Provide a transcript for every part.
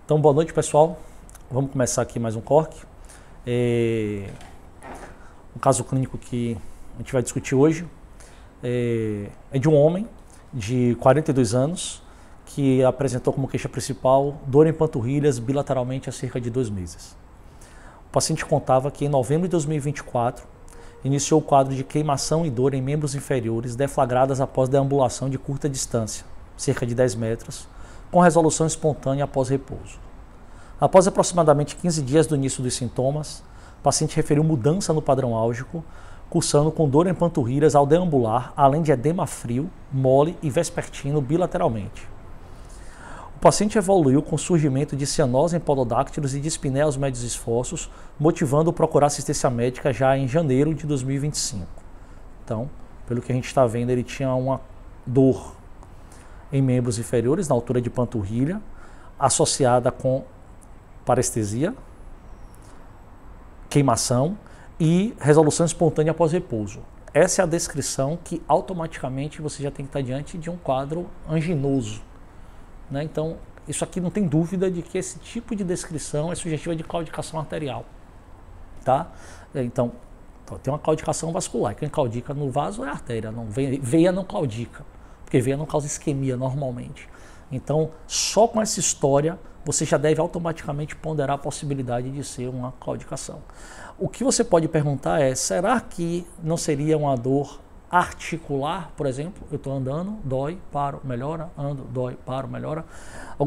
Então, boa noite, pessoal. Vamos começar aqui mais um corte. O caso clínico que a gente vai discutir hoje é de um homem de 42 anos que apresentou como queixa principal dor em panturrilhas bilateralmente há cerca de 2 meses. O paciente contava que em novembro de 2024 iniciou o quadro de queimação e dor em membros inferiores deflagradas após deambulação de curta distância, cerca de 10 metros, com resolução espontânea após repouso. Após aproximadamente 15 dias do início dos sintomas, o paciente referiu mudança no padrão álgico, cursando com dor em panturrilhas ao deambular, além de edema frio, mole e vespertino bilateralmente. O paciente evoluiu com surgimento de cianose em pododáctilos e dispneia aos médios esforços, motivando procurar assistência médica já em janeiro de 2025. Então, pelo que a gente está vendo, ele tinha uma dor em membros inferiores, na altura de panturrilha, associada com parestesia, queimação e resolução espontânea após repouso. Essa é a descrição que automaticamente você já tem que estar diante de um quadro anginoso, né? Então, isso aqui não tem dúvida de que esse tipo de descrição é sugestiva de claudicação arterial, tá? Então, tem uma claudicação vascular. Quem claudica no vaso é a artéria, veia não claudica, porque veia não causa isquemia normalmente. Então, só com essa história, você já deve automaticamente ponderar a possibilidade de ser uma claudicação. O que você pode perguntar é, será que não seria uma dor articular, por exemplo? Eu estou andando, dói, paro, melhora, ando, dói, paro, melhora.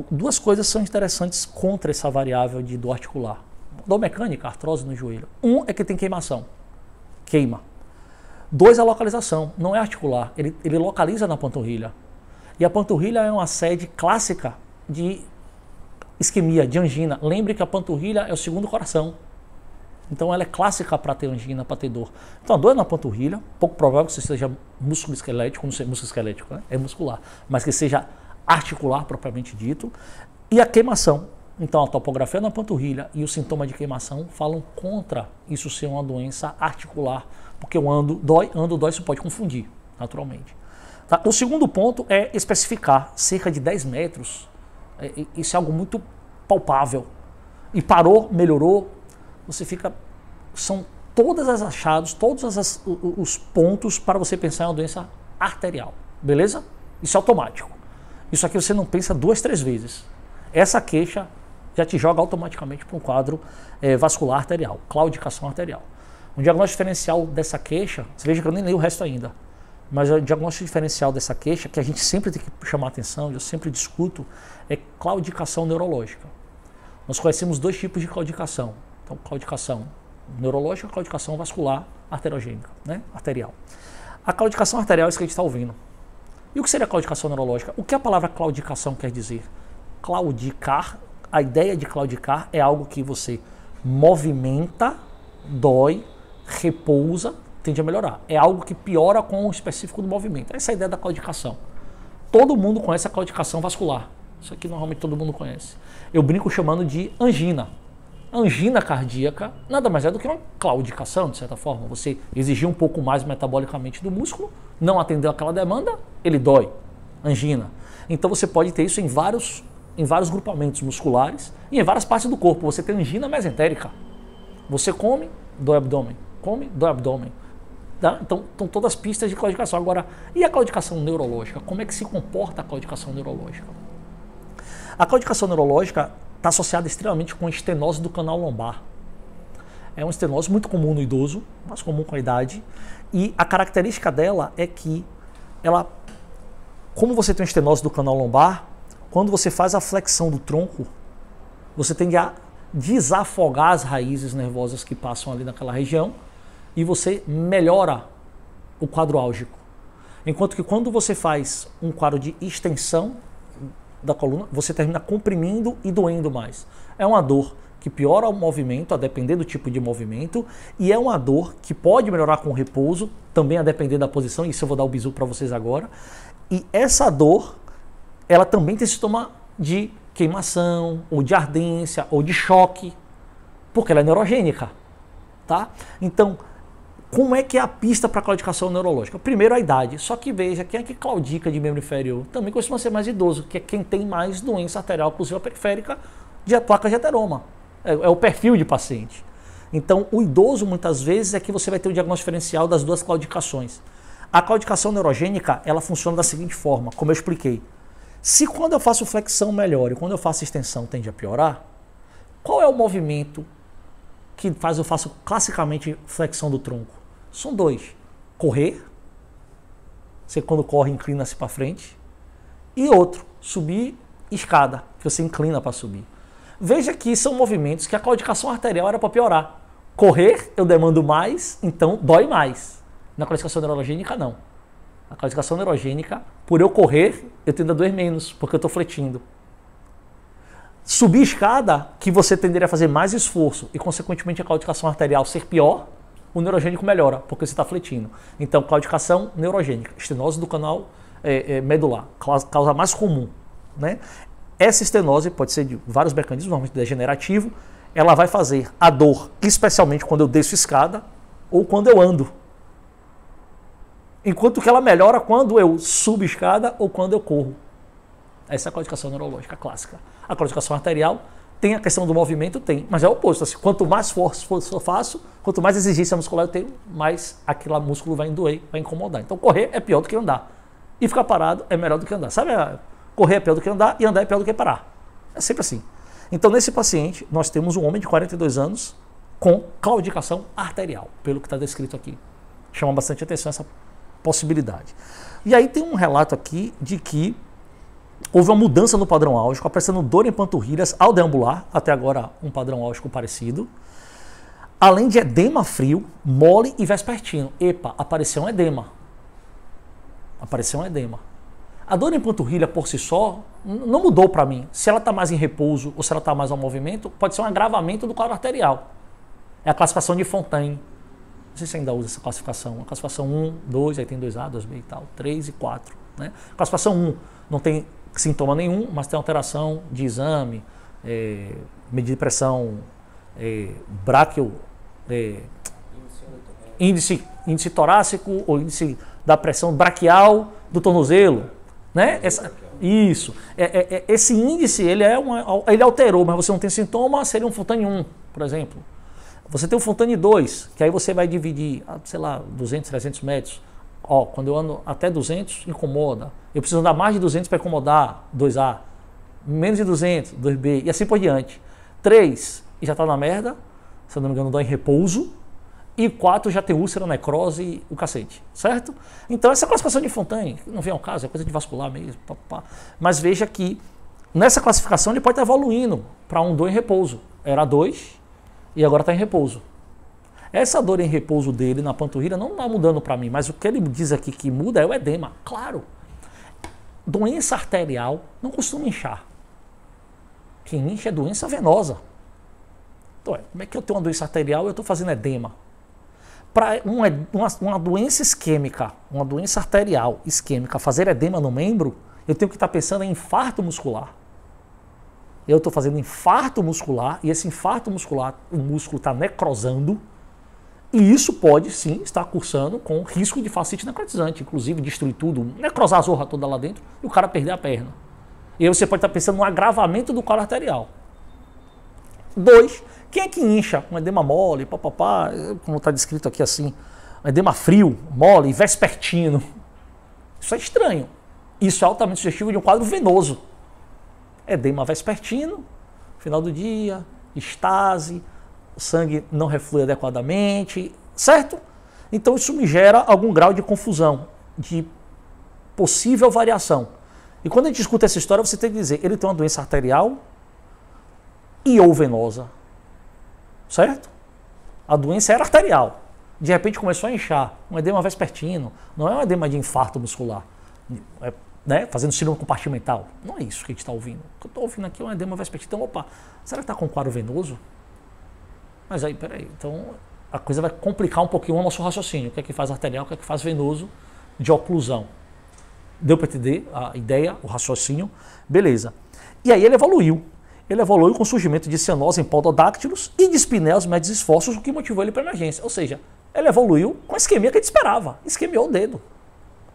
Duas coisas são interessantes contra essa variável de dor articular. Dor mecânica, artrose no joelho. Um é que tem queimação, queima. 2, a localização, não é articular, ele localiza na panturrilha. E a panturrilha é uma sede clássica de isquemia, de angina. Lembre que a panturrilha é o segundo coração. Então ela é clássica para ter angina, para ter dor. Então a dor é na panturrilha, pouco provável que você seja músculo esquelético, não sei, músculo esquelético, né? É muscular, mas que seja articular propriamente dito. E a queimação. Então a topografia na panturrilha e o sintoma de queimação falam contra isso ser uma doença articular, porque o ando, dói, isso pode confundir, naturalmente. Tá? O segundo ponto é especificar, cerca de 10 metros, isso é algo muito palpável. E parou, melhorou, você fica... São todas as achados, todos os pontos para você pensar em uma doença arterial, beleza? Isso é automático. Isso aqui você não pensa 2, 3 vezes. Essa queixa já te joga automaticamente para um quadro vascular arterial, claudicação arterial. Um diagnóstico diferencial dessa queixa, você veja que eu nem leio o resto ainda, mas o diagnóstico diferencial dessa queixa, que a gente sempre tem que chamar atenção, eu sempre discuto, é claudicação neurológica. Nós conhecemos 2 tipos de claudicação. Então, claudicação neurológica e claudicação vascular arteriogênica, né? Arterial. A claudicação arterial é isso que a gente está ouvindo. E o que seria a claudicação neurológica? O que a palavra claudicação quer dizer? Claudicar, a ideia de claudicar é algo que você movimenta, dói, repousa, tende a melhorar. É algo que piora com o específico do movimento. Essa é a ideia da claudicação. Todo mundo conhece a claudicação vascular. Isso aqui normalmente todo mundo conhece. Eu brinco chamando de angina. A angina cardíaca nada mais é do que uma claudicação, de certa forma. Você exigir um pouco mais metabolicamente do músculo, não atendeu aquela demanda, ele dói. Angina. Então você pode ter isso em vários grupamentos musculares e em várias partes do corpo. Você tem angina mesentérica. Você come, dói abdômen. Come, dói abdômen. Tá? Então, estão todas as pistas de claudicação. Agora, e a claudicação neurológica? Como é que se comporta a claudicação neurológica? A claudicação neurológica está associada extremamente com a estenose do canal lombar. É uma estenose muito comum no idoso, mais comum com a idade, e a característica dela é que ela, como você tem uma estenose do canal lombar, quando você faz a flexão do tronco, você tende a desafogar as raízes nervosas que passam ali naquela região e você melhora o quadro álgico. Enquanto que quando você faz um quadro de extensão da coluna, você termina comprimindo e doendo mais. É uma dor que piora o movimento, a depender do tipo de movimento, e é uma dor que pode melhorar com o repouso, também a depender da posição, isso eu vou dar o bizu para vocês agora. E essa dor, ela também tem sintoma de queimação, ou de ardência, ou de choque, porque ela é neurogênica, tá? Então, como é que é a pista para claudicação neurológica? Primeiro, a idade. Só que veja, quem é que claudica de membro inferior? Também costuma ser mais idoso, que é quem tem mais doença arterial oclusiva periférica de placa de ateroma. É o perfil de paciente. Então, o idoso, muitas vezes, é que você vai ter o diagnóstico diferencial das duas claudicações. A claudicação neurogênica, ela funciona da seguinte forma, como eu expliquei. Se quando eu faço flexão melhora e quando eu faço extensão tende a piorar, qual é o movimento que eu faço classicamente flexão do tronco? São dois. Correr, você quando corre inclina-se para frente, e outro, subir escada, que você inclina para subir. Veja que são movimentos que a claudicação arterial era para piorar. Correr, eu demando mais, então dói mais. Na claudicação neurogênica, não. Na claudicação neurogênica, por eu correr, eu tendo a doer menos, porque eu estou fletindo. Subir escada, que você tenderia a fazer mais esforço e, consequentemente, a claudicação arterial ser pior, o neurogênico melhora, porque você está fletindo. Então, claudicação neurogênica, estenose do canal medular, causa mais comum, né? Essa estenose pode ser de vários mecanismos, normalmente degenerativo, ela vai fazer a dor, especialmente quando eu desço escada ou quando eu ando. Enquanto que ela melhora quando eu subo escada ou quando eu corro. Essa é a claudicação neurológica clássica. A claudicação arterial tem a questão do movimento, tem, mas é o oposto. Assim, quanto mais força eu faço, quanto mais exigência muscular eu tenho, mais aquele músculo vai doer, vai incomodar. Então correr é pior do que andar. E ficar parado é melhor do que andar. Sabe, correr é pior do que andar e andar é pior do que parar. É sempre assim. Então nesse paciente, nós temos um homem de 42 anos com claudicação arterial, pelo que está descrito aqui. Chama bastante atenção essa possibilidade. E aí tem um relato aqui de que houve uma mudança no padrão álgico, aparecendo dor em panturrilhas ao deambular, até agora um padrão álgico parecido, além de edema frio, mole e vespertino. Epa, apareceu um edema. Apareceu um edema. A dor em panturrilha por si só não mudou para mim. Se ela está mais em repouso ou se ela está mais ao movimento, pode ser um agravamento do quadro arterial. É a classificação de Fontaine. Não sei se ainda usa essa classificação. A classificação 1, 2, aí tem 2A, 2B e tal, 3 e 4. Né? Classificação 1 não tem sintoma nenhum, mas tem alteração de exame, medida de pressão braquio, índice torácico ou índice da pressão braquial do tornozelo. Né? Isso. Esse índice ele alterou, mas você não tem sintoma, seria um Fontaine 1, por exemplo. Você tem o Fontaine 2, que aí você vai dividir, sei lá, 200, 300 metros. Ó, quando eu ando até 200, incomoda. Eu preciso andar mais de 200 para incomodar, 2A. Menos de 200, 2B, e assim por diante. 3, e já está na merda, se eu não me engano, dói em repouso. E 4, já tem úlcera, necrose e o cacete, certo? Então essa classificação de Fontaine, não vem ao caso, é coisa de vascular mesmo. Mas veja que nessa classificação ele pode estar evoluindo para um dor em repouso. Era 2 e agora está em repouso. Essa dor em repouso dele na panturrilha não está mudando para mim, mas o que ele diz aqui que muda é o edema. Claro, doença arterial não costuma inchar. Quem incha é doença venosa. Então, como é que eu tenho uma doença arterial e eu estou fazendo edema? Para uma doença isquêmica, uma doença arterial isquêmica, fazer edema no membro, eu tenho que estar pensando em infarto muscular. Eu estou fazendo infarto muscular e esse infarto muscular, o músculo está necrosando e isso pode sim estar cursando com risco de fascite necrotizante, inclusive destruir tudo, necrosar a zorra toda lá dentro e o cara perder a perna. E aí você pode estar pensando no agravamento do quadro arterial. 2. Quem é que incha? Um edema mole, como está descrito aqui assim, um edema frio, mole, vespertino. Isso é estranho. Isso é altamente sugestivo de um quadro venoso. Edema vespertino, final do dia, estase, o sangue não reflui adequadamente, certo? Então isso me gera algum grau de confusão, de possível variação. E quando a gente escuta essa história, você tem que dizer, ele tem uma doença arterial e ou venosa. Certo? A doença era arterial. De repente começou a inchar. Um edema vespertino. Não é um edema de infarto muscular. Né? Fazendo síndrome compartimental. Não é isso que a gente está ouvindo. O que eu estou ouvindo aqui é um edema vespertino. Então, opa, será que está com quadro venoso? Mas aí, peraí. Então, a coisa vai complicar um pouquinho o nosso raciocínio. O que é que faz arterial, o que é que faz venoso de oclusão. Deu para entender a ideia, o raciocínio? Beleza. E aí ele evoluiu. Ele evoluiu com o surgimento de cianose em pododáctilos e de espinéus médios esforços, o que motivou ele para a emergência. Ou seja, ele evoluiu com a isquemia que a gente esperava. Isquemiou o dedo.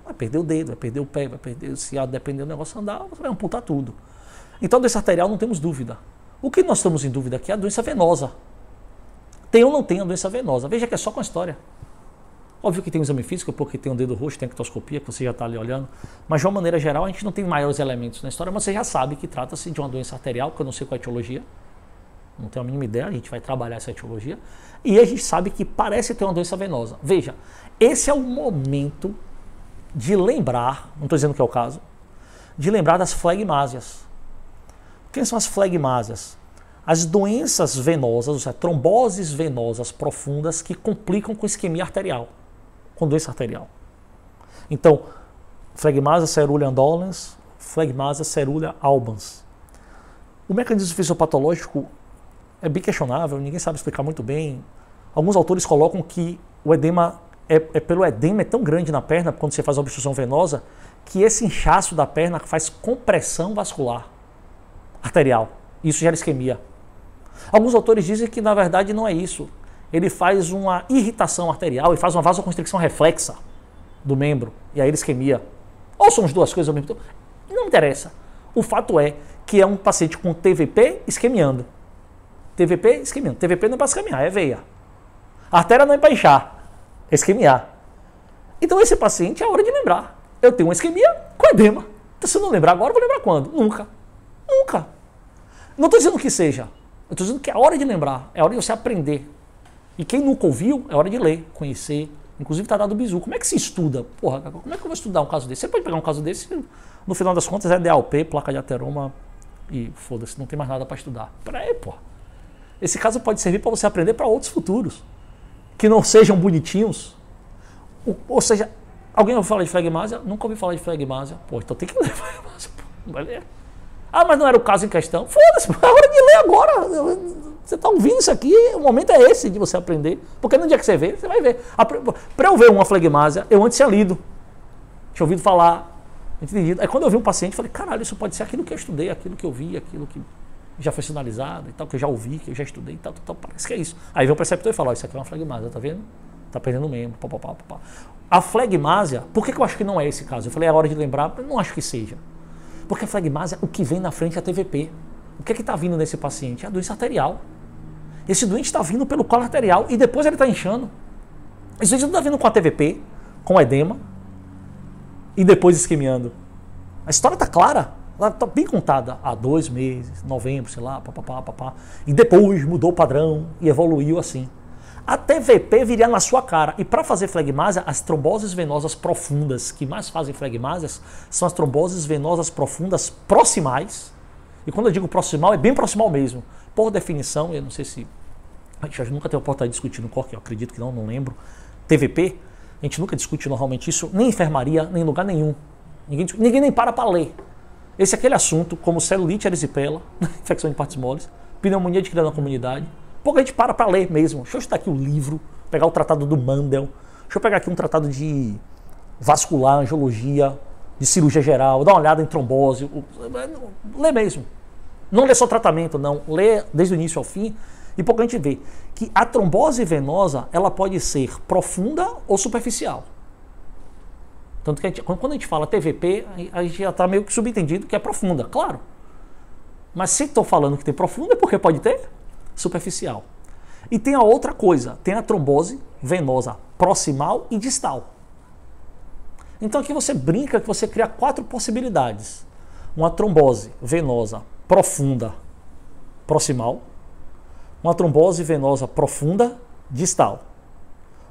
Vai perder o dedo, vai perder o pé, vai perder, se depender do negócio andar, você vai amputar tudo. Então, desse arterial não temos dúvida. O que nós estamos em dúvida aqui é a doença venosa. Tem ou não tem a doença venosa? Veja que é só com a história. Óbvio que tem um exame físico, porque tem um dedo roxo, tem ectoscopia, que você já está ali olhando. Mas, de uma maneira geral, a gente não tem maiores elementos na história, mas você já sabe que trata-se de uma doença arterial, que eu não sei qual é a etiologia. Não tenho a mínima ideia, a gente vai trabalhar essa etiologia. E a gente sabe que parece ter uma doença venosa. Veja, esse é o momento de lembrar, não estou dizendo que é o caso, de lembrar das flegmásias. Quem são as flegmásias? As doenças venosas, ou seja, tromboses venosas profundas que complicam com isquemia arterial, com doença arterial. Então, flegmásia cerulean dolens, flegmásia cerulean albans. O mecanismo fisiopatológico é bem questionável, ninguém sabe explicar muito bem. Alguns autores colocam que o edema pelo edema é tão grande na perna, quando você faz a obstrução venosa, que esse inchaço da perna faz compressão vascular arterial. Isso gera isquemia. Alguns autores dizem que na verdade não é isso. Ele faz uma irritação arterial e faz uma vasoconstricção reflexa do membro, e aí ele isquemia. Ou são as duas coisas ao mesmo tempo? Não interessa. O fato é que é um paciente com TVP isquemiando. TVP isquemiando. TVP não é para isquemiar, é veia. A artéria não é para inchar, é isquemiar. Então esse paciente é hora de lembrar. Eu tenho uma isquemia com edema. Então, se eu não lembrar agora, eu vou lembrar quando? Nunca. Nunca. Não estou dizendo que seja. Eu estou dizendo que é hora de lembrar. É hora de você aprender. E quem nunca ouviu, é hora de ler, conhecer. Inclusive está dado o bizu. Como é que se estuda? Porra, como é que eu vou estudar um caso desse? Você pode pegar um caso desse, no final das contas é DALP, placa de ateroma e foda-se, não tem mais nada para estudar. Peraí, porra. Esse caso pode servir para você aprender para outros futuros. Que não sejam bonitinhos. Ou seja, alguém ouviu falar de flegmásia? Nunca ouviu falar de flegmásia. Pô, então tem que ler flegmásia. Vai ler. Ah, mas não era o caso em questão. Foda-se, é hora de ler agora. Você está ouvindo isso aqui, o momento é esse de você aprender. Porque no dia que você vê, você vai ver. Para eu ver uma flegmásia, eu antes tinha lido. Tinha ouvido falar. Entendido. Aí quando eu vi um paciente, eu falei, caralho, isso pode ser aquilo que eu estudei, aquilo que eu vi, aquilo que já foi sinalizado e tal, que eu já ouvi, que eu já estudei e tal, parece que é isso. Aí vem o preceptor e fala, ó, isso aqui é uma flegmásia, tá vendo? Tá perdendo o membro, pá. A flegmásia, por que eu acho que não é esse caso? Eu falei, é hora de lembrar, mas não acho que seja. Porque a flegmásia, o que vem na frente é a TVP. O que é que está vindo nesse paciente? É a doença arterial. Esse doente está vindo pelo colo arterial e depois ele está inchando. Esse doente não está vindo com a TVP, com edema e depois isquemiando. A história está clara, ela está bem contada. Há 2 meses, novembro, sei lá, papapá. E depois mudou o padrão e evoluiu assim. A TVP viria na sua cara. E para fazer flegmásia, as tromboses venosas profundas que mais fazem flegmásias são as tromboses venosas profundas proximais. E quando eu digo proximal, é bem proximal mesmo. Por definição, eu não sei se... A gente nunca teve a oportunidade de discutir no corpo, eu acredito que não lembro. TVP, a gente nunca discute normalmente isso, nem em enfermaria, nem em lugar nenhum. Ninguém nem para ler. Esse é aquele assunto, como celulite erisipela, infecção de partes moles, pneumonia adquirida na comunidade. Pouco a gente para ler mesmo. Deixa eu estudar aqui o livro, pegar o tratado do Mandel, deixa eu pegar aqui um tratado de vascular, angiologia, de cirurgia geral, dar uma olhada em trombose. Lê mesmo. Não lê só tratamento, não. Lê desde o início ao fim. E pouco a gente vê que a trombose venosa, ela pode ser profunda ou superficial. Tanto que quando a gente fala TVP, a gente já está meio que subentendido que é profunda, claro. Mas se estou falando que tem profunda, é porque pode ter superficial. E tem a outra coisa, tem a trombose venosa proximal e distal. Então aqui você brinca que você cria 4 possibilidades. Uma trombose venosa profunda proximal, uma trombose venosa profunda distal,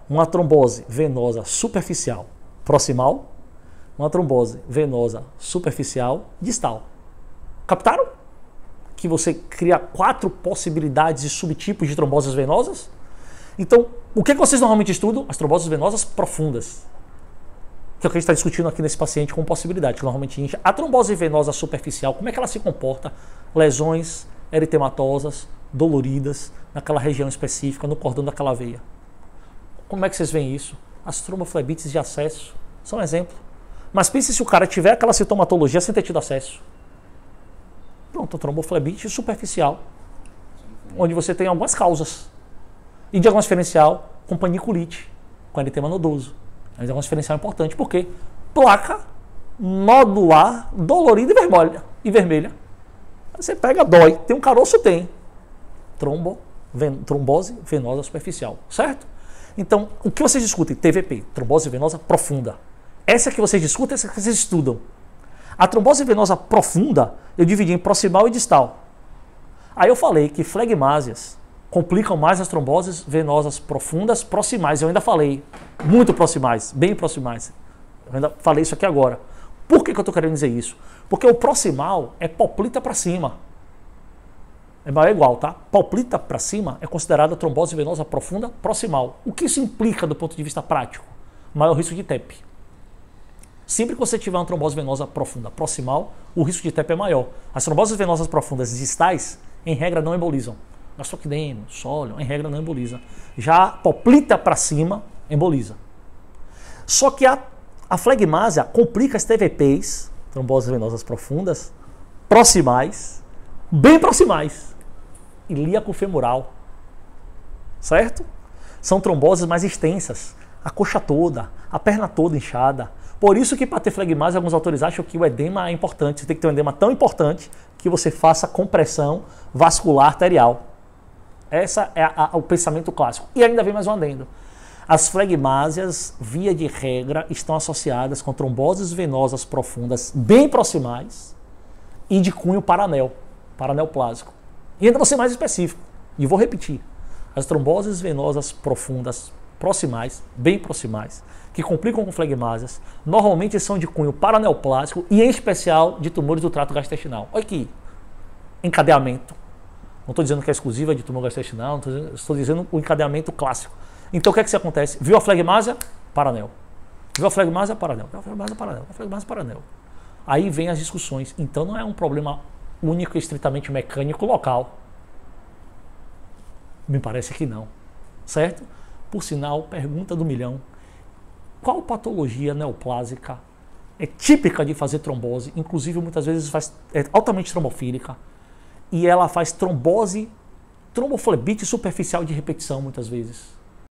uma trombose venosa superficial proximal, uma trombose venosa superficial distal. Captaram? Que você cria 4 possibilidades e subtipos de tromboses venosas. Então, o que vocês normalmente estudam? As tromboses venosas profundas. Que é o que a gente está discutindo aqui nesse paciente com possibilidade, que normalmente incha. A trombose venosa superficial, como é que ela se comporta? Lesões eritematosas, doloridas, naquela região específica, no cordão daquela veia. Como é que vocês veem isso? As tromboflebites de acesso são um exemplo. Mas pense se o cara tiver aquela sintomatologia sem ter tido acesso. Pronto, tromboflebite superficial, onde você tem algumas causas. E diagnóstico diferencial com paniculite, com eritema nodoso. É um diagnóstico diferencial importante, porque placa nodular, dolorida e vermelha. Você pega, dói. Tem um caroço? Tem. Trombose venosa superficial, certo? Então, o que vocês discutem? TVP, trombose venosa profunda. Essa que vocês discutem, essa que vocês estudam. A trombose venosa profunda, eu dividi em proximal e distal. Aí eu falei que flegmásias complicam mais as tromboses venosas profundas proximais. Eu ainda falei, muito proximais, bem proximais. Eu ainda falei isso aqui agora. Por que eu estou querendo dizer isso? Porque o proximal é poplita para cima. É maior ou igual, tá? Poplita para cima é considerada trombose venosa profunda proximal. O que isso implica do ponto de vista prático? Maior risco de TEP. Sempre que você tiver uma trombose venosa profunda proximal, o risco de TEP é maior. As tromboses venosas profundas distais, em regra, não embolizam. Gastrocnêmio, sólio, em regra, não emboliza. Já poplita para cima, emboliza. Só que a flegmásia complica as TVPs, tromboses venosas profundas, proximais, bem proximais. Ilíaco femoral, certo? São tromboses mais extensas, a coxa toda, a perna toda inchada. Por isso que para ter flegmásia, alguns autores acham que o edema é importante. Você tem que ter um edema tão importante que você faça compressão vascular arterial. Esse é o pensamento clássico. E ainda vem mais um adendo. As flegmásias, via de regra, estão associadas com tromboses venosas profundas bem proximais e de cunho paraneoplásico. E ainda vou ser mais específico, e vou repetir. As tromboses venosas profundas proximais, bem proximais, que complicam com flegmásias, normalmente são de cunho paraneoplásico e, em especial, de tumores do trato gastrointestinal. Olha aqui, encadeamento. Não estou dizendo que é exclusiva de tumor gastrointestinal, estou dizendo o encadeamento clássico. Então, o que é que se acontece? Viu a flegmásia? Paranel. Viu a flegmásia? Paranel. Viu a flegmásia? Paranel. Viu a flegmásia? Paranel. Aí vem as discussões. Então, não é um problema único e estritamente mecânico local. Me parece que não. Certo? Por sinal, pergunta do milhão. Qual patologia neoplásica é típica de fazer trombose? Inclusive, muitas vezes é altamente trombofílica. E ela faz tromboflebite superficial de repetição, muitas vezes.